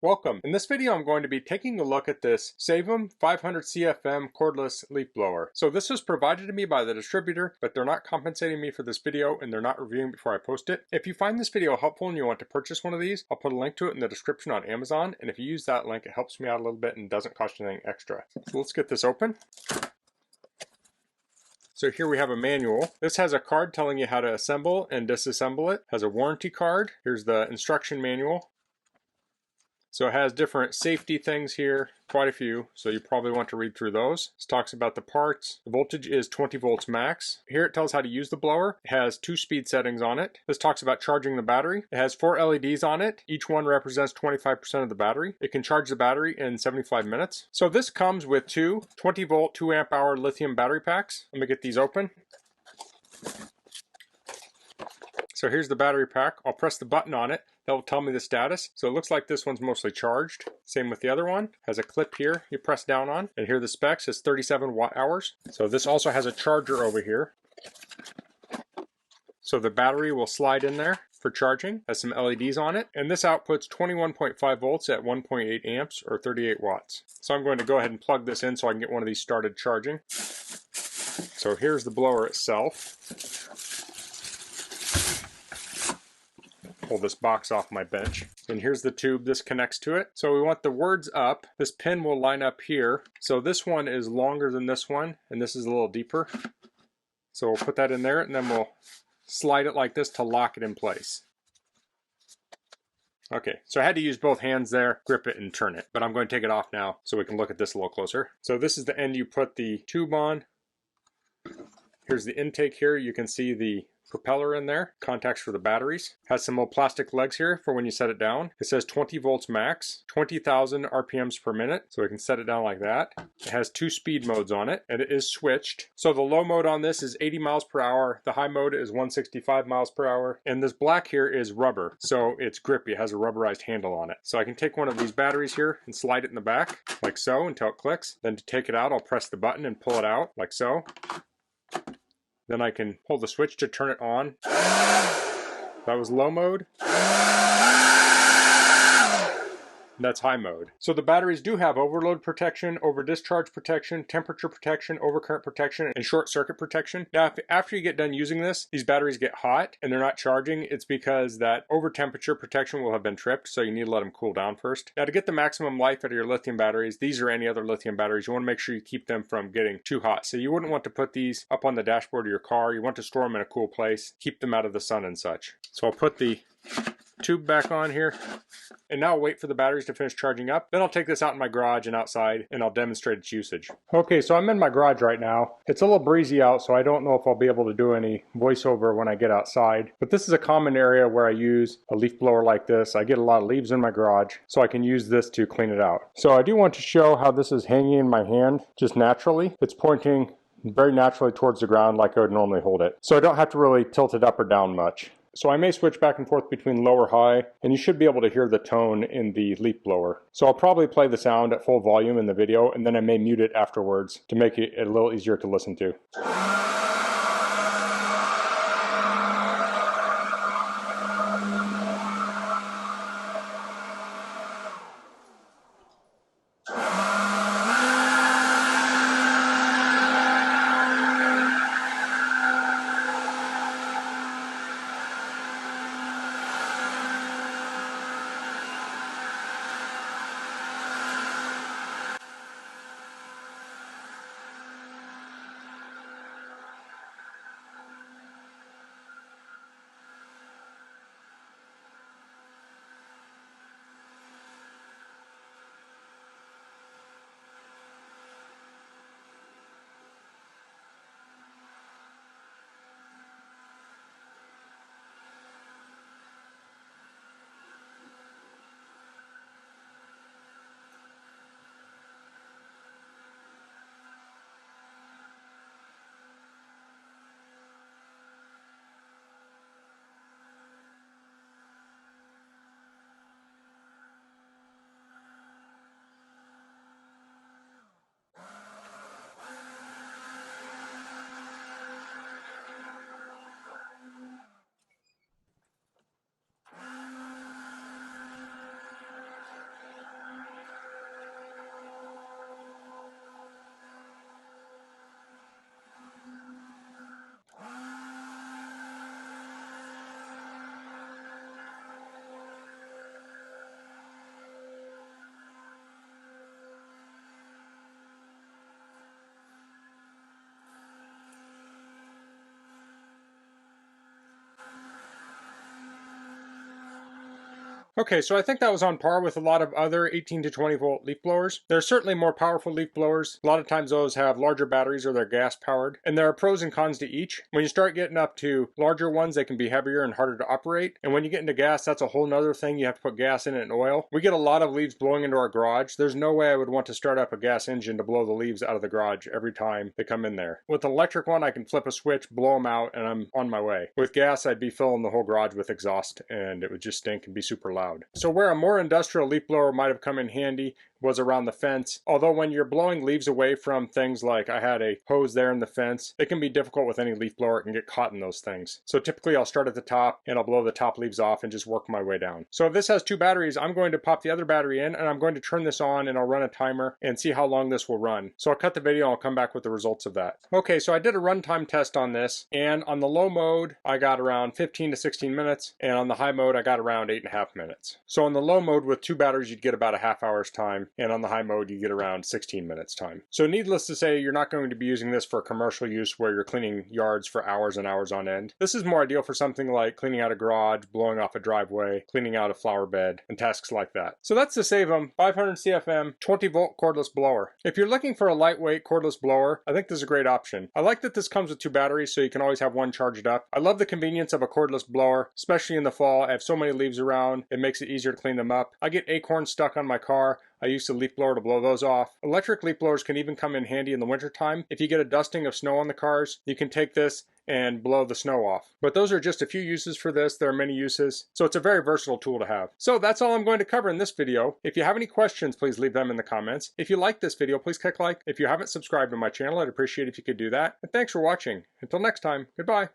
Welcome. In this video I'm going to be taking a look at this SEYVUM 500CFM cordless leaf blower. So this was provided to me by the distributor, but they're not compensating me for this video and they're not reviewing before I post it. If you find this video helpful and you want to purchase one of these, I'll put a link to it in the description on Amazon, and if you use that link it helps me out a little bit and doesn't cost you anything extra. So let's get this open. So here we have a manual. This has a card telling you how to assemble and disassemble it. It has a warranty card. Here's the instruction manual. So it has different safety things here, quite a few, so you probably want to read through those. This talks about the parts. The voltage is 20 volts max. Here it tells how to use the blower. It has 2 speed settings on it. This talks about charging the battery. It has 4 LEDs on it. Each one represents 25% of the battery. It can charge the battery in 75 minutes. So this comes with 2 20 volt 2 amp hour lithium battery packs. Let me get these open. So here's the battery pack. I'll press the button on it. That will tell me the status. So it looks like this one's mostly charged. Same with the other one. Has a clip here you press down on. And here are the specs. It's 37 watt hours. So this also has a charger over here. So the battery will slide in there for charging. Has some LEDs on it. And this outputs 21.5 volts at 1.8 amps or 38 watts. So I'm going to go ahead and plug this in so I can get one of these started charging. So here's the blower itself. Pull this box off my bench, and here's the tube this connects to it. So we want the words up. This pin will line up here. So this one is longer than this one, and this is a little deeper. So we'll put that in there, and then we'll slide it like this to lock it in place. Okay, so I had to use both hands there, grip it and turn it, but I'm going to take it off now so we can look at this a little closer. So this is the end you put the tube on. Here's the intake here. You can see the propeller in there, contacts for the batteries. Has some little plastic legs here for when you set it down. It says 20 volts max, 20,000 RPMs per minute, so we can set it down like that. It has 2 speed modes on it, and it is switched. So the low mode on this is 80 miles per hour, the high mode is 165 miles per hour, and this black here is rubber, so it's grippy. It has a rubberized handle on it. So I can take one of these batteries here and slide it in the back, like so, until it clicks. Then to take it out, I'll press the button and pull it out, like so. Then I can pull the switch to turn it on. That was low mode. That's high mode. So the batteries do have overload protection, over discharge protection, temperature protection, overcurrent protection, and short circuit protection. Now, after you get done using this, these batteries get hot and they're not charging. It's because that over temperature protection will have been tripped, so you need to let them cool down first. Now, to get the maximum life out of your lithium batteries, these or any other lithium batteries, you want to make sure you keep them from getting too hot. So you wouldn't want to put these up on the dashboard of your car. You want to store them in a cool place, keep them out of the sun and such. So I'll put the tube back on here, and now I'll wait for the batteries to finish charging up. Then I'll take this out in my garage and outside, and I'll demonstrate its usage. Okay, so I'm in my garage right now. It's a little breezy out, so I don't know if I'll be able to do any voiceover when I get outside, but this is a common area where I use a leaf blower like this. I get a lot of leaves in my garage, so I can use this to clean it out. So I do want to show how this is hanging in my hand just naturally. It's pointing very naturally towards the ground like I would normally hold it. So I don't have to really tilt it up or down much. So I may switch back and forth between low or high, and you should be able to hear the tone in the leaf blower. So I'll probably play the sound at full volume in the video, and then I may mute it afterwards to make it a little easier to listen to. Okay, so I think that was on par with a lot of other 18 to 20 volt leaf blowers. There are certainly more powerful leaf blowers. A lot of times those have larger batteries or they're gas powered, and there are pros and cons to each. When you start getting up to larger ones, they can be heavier and harder to operate. And when you get into gas, that's a whole nother thing. You have to put gas in it and oil. We get a lot of leaves blowing into our garage. There's no way I would want to start up a gas engine to blow the leaves out of the garage every time they come in there. With an electric one, I can flip a switch, blow them out, and I'm on my way. With gas, I'd be filling the whole garage with exhaust, and it would just stink and be super loud. So where a more industrial leaf blower might have come in handy was around the fence. Although when you're blowing leaves away from things like I had a hose there in the fence, it can be difficult with any leaf blower. It can get caught in those things. So typically I'll start at the top and I'll blow the top leaves off and just work my way down. So if this has two batteries, I'm going to pop the other battery in and I'm going to turn this on and I'll run a timer and see how long this will run. So I'll cut the video and I'll come back with the results of that. Okay, so I did a runtime test on this, and on the low mode I got around 15 to 16 minutes, and on the high mode I got around 8.5 minutes. So on the low mode with two batteries you'd get about a half hour's time, and on the high mode you get around 16 minutes time. So needless to say, you're not going to be using this for commercial use where you're cleaning yards for hours and hours on end. This is more ideal for something like cleaning out a garage, blowing off a driveway, cleaning out a flower bed, and tasks like that. So that's the SEYVUM 500 CFM 20 volt cordless blower. If you're looking for a lightweight cordless blower, I think this is a great option. I like that this comes with two batteries so you can always have one charged up. I love the convenience of a cordless blower, especially in the fall. I have so many leaves around, it makes it easier to clean them up. I get acorns stuck on my car. I use the leaf blower to blow those off. Electric leaf blowers can even come in handy in the wintertime. If you get a dusting of snow on the cars, you can take this and blow the snow off. But those are just a few uses for this. There are many uses, so it's a very versatile tool to have. So that's all I'm going to cover in this video. If you have any questions, please leave them in the comments. If you like this video, please click like. If you haven't subscribed to my channel, I'd appreciate it if you could do that. And thanks for watching. Until next time, goodbye.